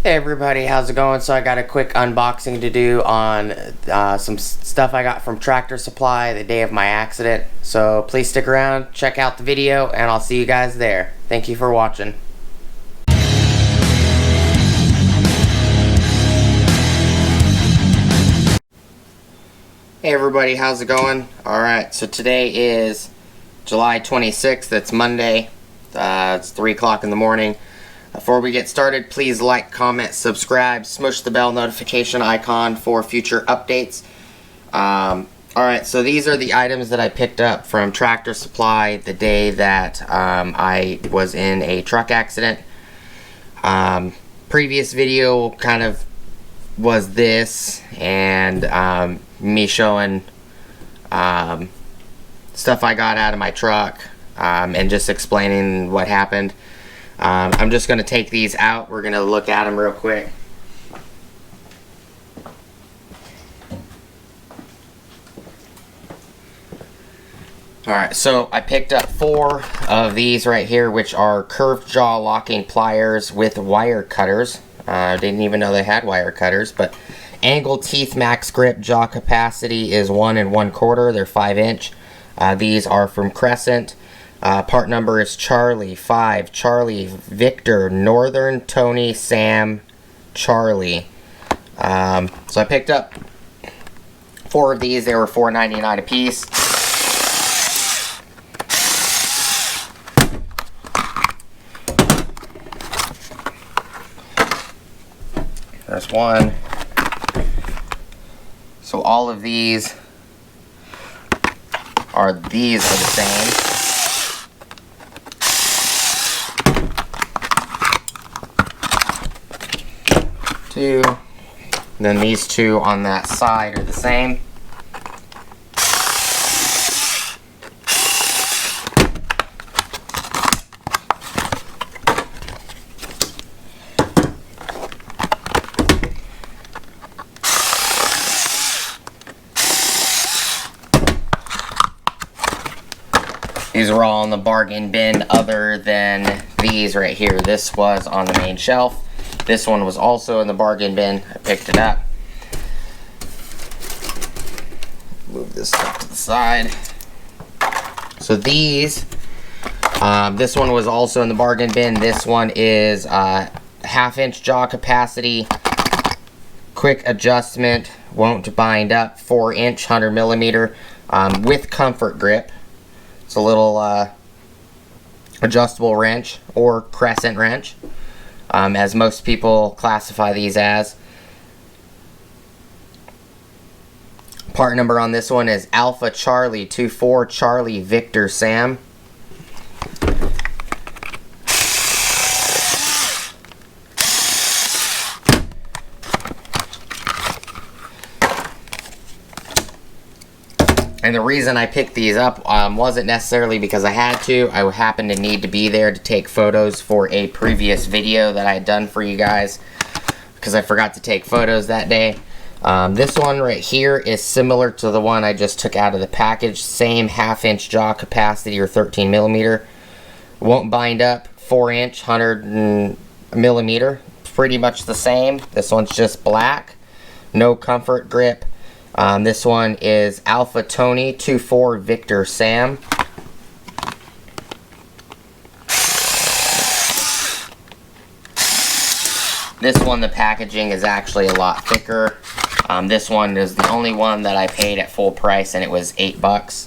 Hey everybody, how's it going? So I got a quick unboxing to do on some stuff I got from Tractor Supply the day of my accident. So please stick around, check out the video, and I'll see you guys there. Thank you for watching. Hey everybody, how's it going? Alright, so today is July 26th, it's Monday. It's 3 o'clock in the morning. Before we get started, please like, comment, subscribe, smush the bell notification icon for future updates. Alright, so these are the items that I picked up from Tractor Supply the day that I was in a truck accident. Previous video kind of was this, and me showing stuff I got out of my truck, and just explaining what happened. I'm just going to take these out. We're going to look at them real quick. Alright, so I picked up 4 of these right here, which are curved jaw locking pliers with wire cutters. Didn't even know they had wire cutters, but angle teeth max grip jaw capacity is 1 1/4. They're 5-inch. These are from Crescent. Part number is Charlie 5, Charlie Victor Northern Tony Sam Charlie. So I picked up 4 of these. They were $4.99 a piece. There's one. So all of these are the same. 2. Then these 2 on that side are the same. These are all in the bargain bin other than these right here. This was on the main shelf. This one was also in the bargain bin. I picked it up. Move this stuff to the side. So these, this one was also in the bargain bin. This one is 1/2-inch jaw capacity, quick adjustment, won't bind up, 4-inch, 100mm, with comfort grip. It's a little adjustable wrench or crescent wrench. As most people classify these as. Part number on this one is Alpha Charlie 24 Charlie Victor Sam. And the reason I picked these up wasn't necessarily because I had to. I happened to need to be there to take photos for a previous video that I had done for you guys, because I forgot to take photos that day. This one right here is similar to the one I just took out of the package. Same 1/2-inch jaw capacity or 13mm. Won't bind up, 4-inch, 100mm. Pretty much the same. This one's just black. No comfort grip. This one is Alpha Tony 24 Victor Sam. This one, the packaging is actually a lot thicker. This one is the only one that I paid at full price, and it was $8.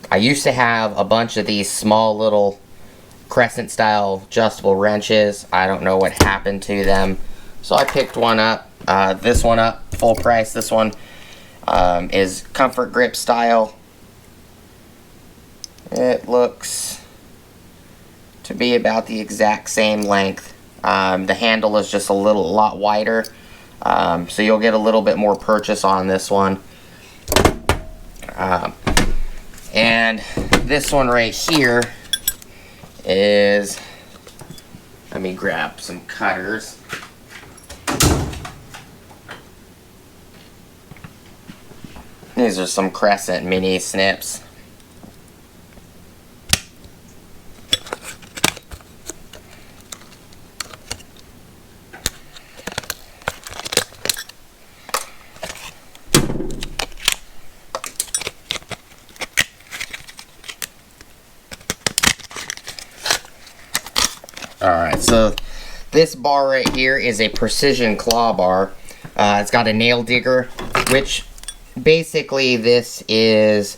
I used to have a bunch of these small little Crescent style adjustable wrenches. I don't know what happened to them, so I picked one up. This one up, full price. This one is comfort grip style. It looks to be about the exact same length. The handle is just a lot wider, so you'll get a little bit more purchase on this one. And this one right here is, let me grab some cutters. These are some Crescent mini snips. Alright, so this bar right here is a precision claw bar. It's got a nail digger, which basically this is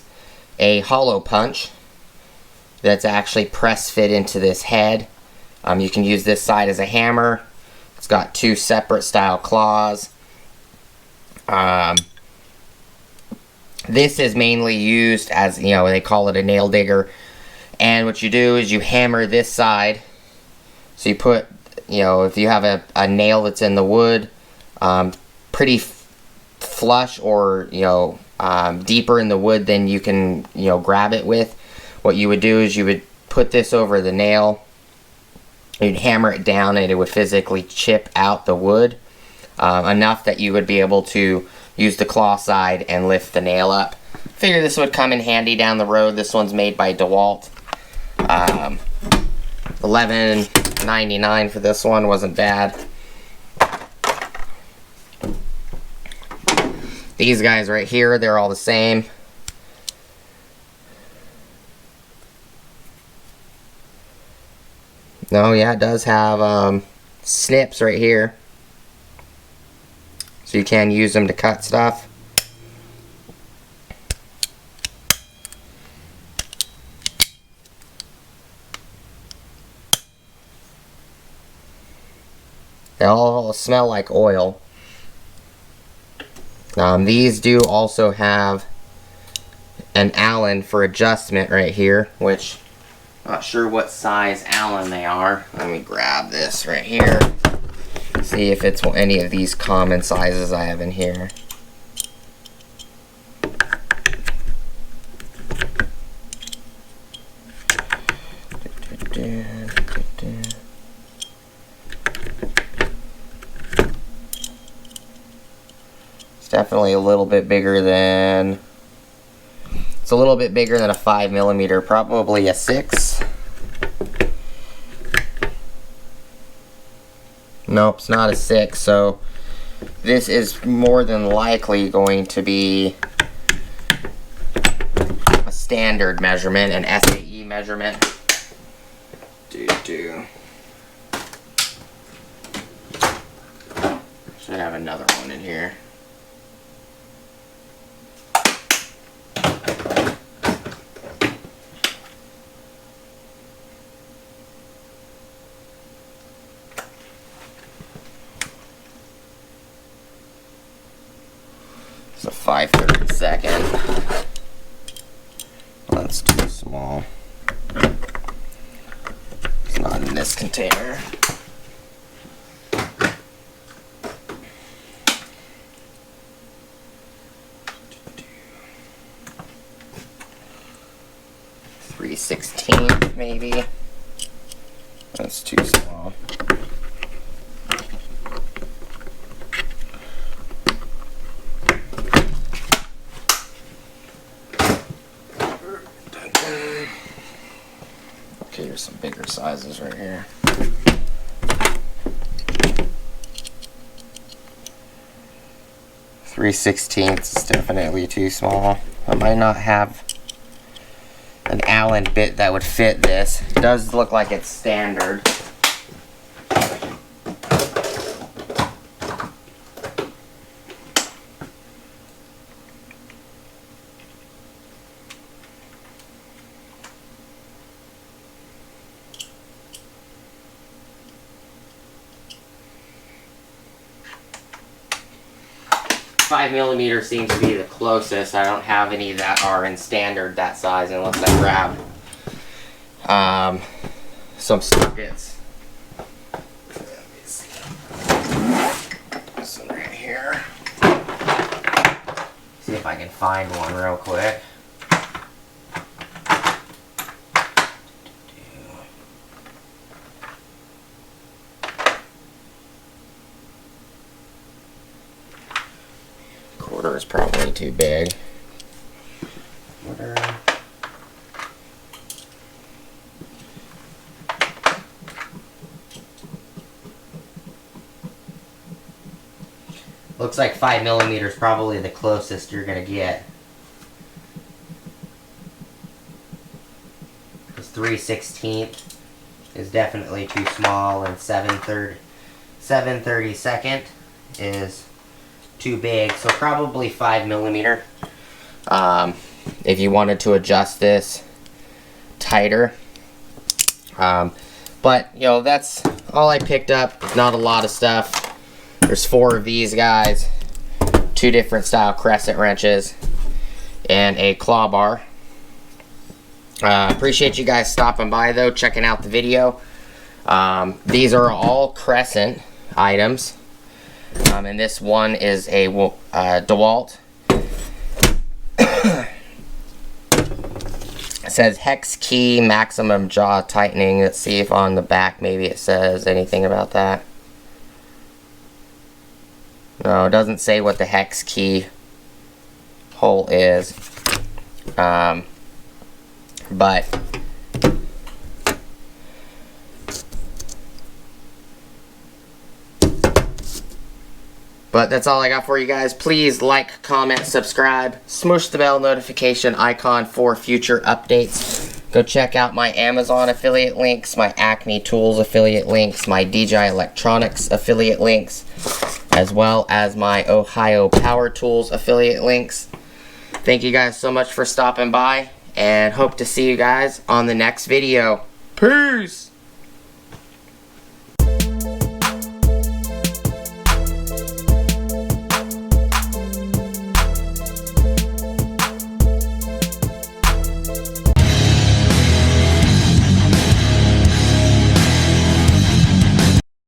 a hollow punch that's actually press fit into this head. You can use this side as a hammer. It's got two separate style claws. This is mainly used as, you know, they call it a nail digger. And what you do is you hammer this side. So you put, you know, if you have a nail that's in the wood, pretty flush or, you know, deeper in the wood than you can, you know, grab it with. What you would do is you would put this over the nail. You'd hammer it down and it would physically chip out the wood enough that you would be able to use the claw side and lift the nail up. Figure this would come in handy down the road. This one's made by Dewalt. $11.99 for this one, wasn't bad. These guys right here, they're all the same. No, yeah, it does have snips right here. So you can use them to cut stuff. They all smell like oil. These do also have an Allen for adjustment right here, which not sure what size Allen they are. Let me grab this right here. See if it's any of these common sizes I have in here. It's definitely a little bit bigger than, it's a little bit bigger than a 5mm, probably a 6. Nope, it's not a 6, so this is more than likely going to be a standard measurement, an SAE measurement. Should have another one in here. It's a 5/32. That's too small. It's not in this container. .3/16 maybe. That's too small. Okay, here's some bigger sizes right here. .3/16 is definitely too small. I might not have an Allen bit that would fit this. It does look like it's standard. 5mm seems to be the closest. I don't have any that are in standard that size unless I grab some sockets. This one right here. See if I can find one real quick. Quarter is probably too big. Quarter. Looks like 5mm is probably the closest you're gonna get. It's 3/16. is definitely too small, and 7/32 is too big. So probably 5mm. If you wanted to adjust this tighter. But, you know, that's all I picked up. Not a lot of stuff. There's 4 of these guys, 2 different style Crescent wrenches, and a claw bar. Appreciate you guys stopping by, though, checking out the video. These are all Crescent items, and this one is a Dewalt. It says hex key maximum jaw tightening. Let's see if on the back maybe it says anything about that. No, it doesn't say what the hex key hole is. But that's all I got for you guys. Please like, comment, subscribe, smush the bell notification icon for future updates. Go check out my Amazon affiliate links, my Acme Tools affiliate links, my DJI Electronics affiliate links, as well as my Ohio Power Tools affiliate links. Thank you guys so much for stopping by, and hope to see you guys on the next video. Peace!